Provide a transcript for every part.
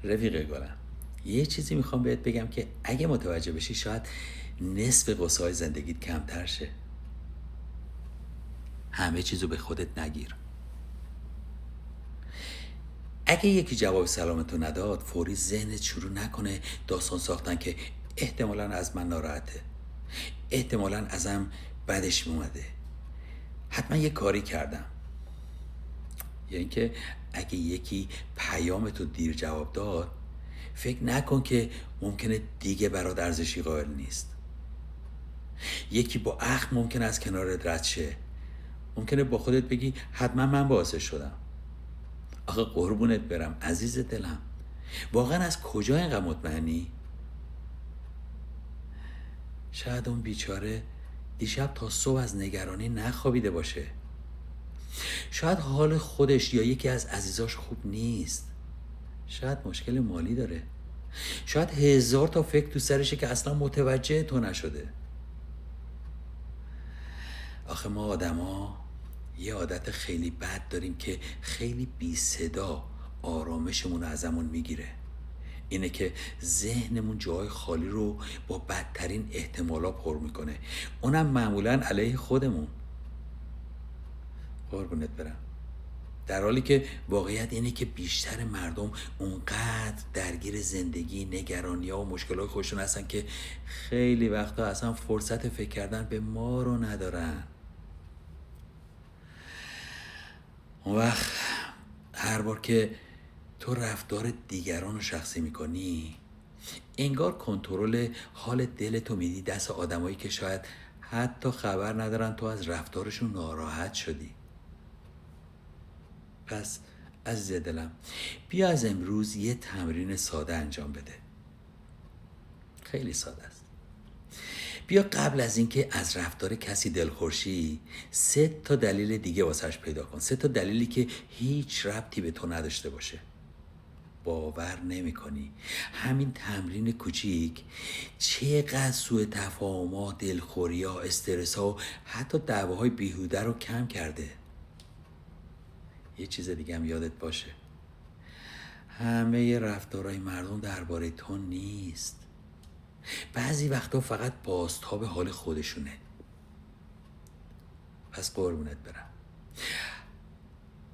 رفیق گلم، یه چیزی میخوام بهت بگم که اگه متوجه بشی شاید نصف قصه های زندگیت کمتر شه. همه چیزو به خودت نگیر. اگه یکی جواب سلامتو نداد فوری ذهنت شروع نکنه داستان ساختن که احتمالاً از من ناراحته، احتمالاً ازم بدش میومده، حتما یه کاری کردم. یا اینکه اگه یکی پیامتو دیر جواب داد فکر نکن که ممکنه دیگه برات ارزشی قائل نیست. یکی با اخم ممکنه از کنارت رد شه، ممکنه با خودت بگی حتما من باعثش شدم. آخه قربونت برم عزیز دلم، واقعا از کجا اینقدر مطمئنی؟ شاید اون بیچاره دیشب تا صبح از نگرانی نخوابیده باشه. شاید حال خودش یا یکی از عزیزاش خوب نیست. شاید مشکل مالی داره. شاید 1000 تا فکر تو سرشه که اصلا متوجه تو نشده. آخه ما آدما یه عادت خیلی بد داریم که خیلی بی صدا آرامشمون رو ازمون میگیره. اینه که ذهنمون جای خالی رو با بدترین احتمالا پر میکنه، اونم معمولا علیه خودمون. قربونت برم. در حالی که واقعیت اینه که بیشتر مردم اونقدر درگیر زندگی، نگرانی ها و مشکلات خودشون هستن که خیلی وقتا اصلا فرصت فکر کردن به ما رو ندارن. اون وقت هر بار که تو رفتار دیگران رو شخصی میکنی انگار کنترل حال دلتو میدی دست آدمایی که شاید حتی خبر ندارن تو از رفتارشون ناراحت شدی. پس عزیز دلم بیا از امروز یه تمرین ساده انجام بده. خیلی ساده است. بیا قبل از اینکه از رفتار کسی دلخورشی 3 تا دلیل دیگه واسش پیدا کن. 3 تا دلیلی که هیچ ربطی به تو نداشته باشه. باور نمی کنی همین تمرین کوچیک چقدر سوء تفاهمات، دلخوریا، استرس ها و حتی دعواهای بیهوده رو کم کرده. یه چیز دیگه هم یادت باشه، همه رفتارهای مردم درباره تو نیست. بعضی وقتا فقط بازتاب حال خودشونه. پس قربونت برم،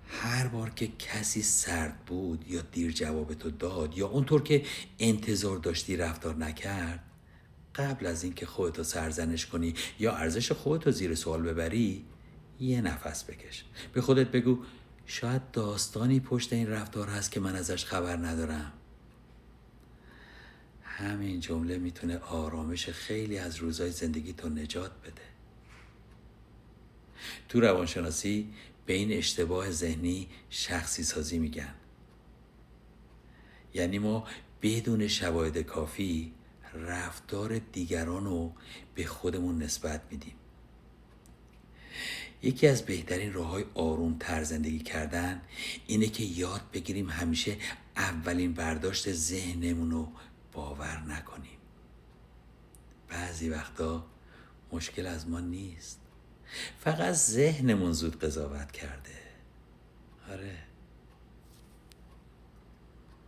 هر بار که کسی سرد بود یا دیر جواب تو داد یا اونطور که انتظار داشتی رفتار نکرد، قبل از اینکه خودتو سرزنش کنی یا ارزش خودتو زیر سوال ببری یه نفس بکش. به خودت بگو شاید داستانی پشت این رفتار هست که من ازش خبر ندارم. همین جمله میتونه آرامش خیلی از روزهای زندگی تو نجات بده. تو روانشناسی به این اشتباه ذهنی شخصی سازی میگن. یعنی ما بدون شواهد کافی رفتار دیگران رو به خودمون نسبت میدیم. یکی از بهترین راه‌های آروم تر زندگی کردن اینه که یاد بگیریم همیشه اولین برداشت ذهنمون رو باور نکنیم. بعضی وقتا مشکل از ما نیست، فقط ذهنمون زود قضاوت کرده. آره،